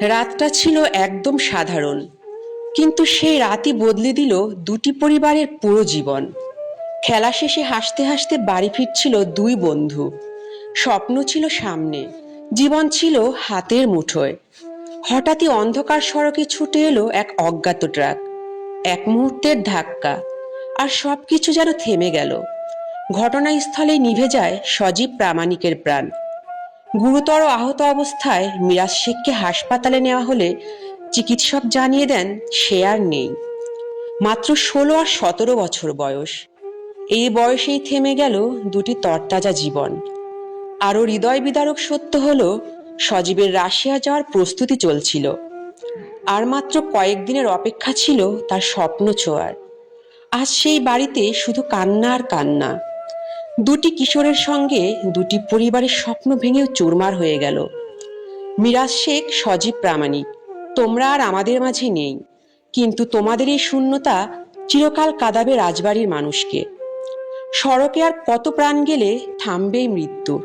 রাতটা ছিল একদম সাধারণ, কিন্তু সেই রাতই বদলে দিল দুটি পরিবারের পুরো জীবন। খেলা শেষে হাসতে হাসতে বাড়ি ফিরছিল দুই বন্ধু। স্বপ্ন ছিল সামনে, জীবন ছিল হাতের মুঠোয়। হঠাৎই অন্ধকার সড়কে ছুটে এলো এক অজ্ঞাত ট্রাক। এক মুহূর্তের ধাক্কা, আর সবকিছু যেন থেমে গেল। ঘটনাস্থলেই নিভে যায় সজীব প্রামাণিকের প্রাণ। গুরুতর আহত অবস্থায় মিরাজ শেখকে হাসপাতালে নেওয়া হলে চিকিৎসক জানিয়ে দেন সে আর নেই। মাত্র ১৬ আর ১৭ বছর বয়স। এই বয়সেই থেমে গেল দুটি তরতাজা জীবন। আরও হৃদয় বিদারক সত্য হলো, সজীবের রাশিয়া যাওয়ার প্রস্তুতি চলছিল। আর মাত্র কয়েকদিনের অপেক্ষা ছিল তার স্বপ্ন ছোঁয়ার। আজ সেই বাড়িতে শুধু কান্না আর কান্না। দুটি কিশোরের সঙ্গে দুটি পরিবারের স্বপ্ন ভেঙেও চুরমার হয়ে গেল। মিরাজ শেখ, সজীব প্রামাণিক, তোমরা আর আমাদের মাঝে নেই, কিন্তু তোমাদের এই শূন্যতা চিরকাল কাঁদাবে রাজবাড়ির মানুষকে। সড়কে আর কত প্রাণ গেলে থামবে এই মৃত্যু?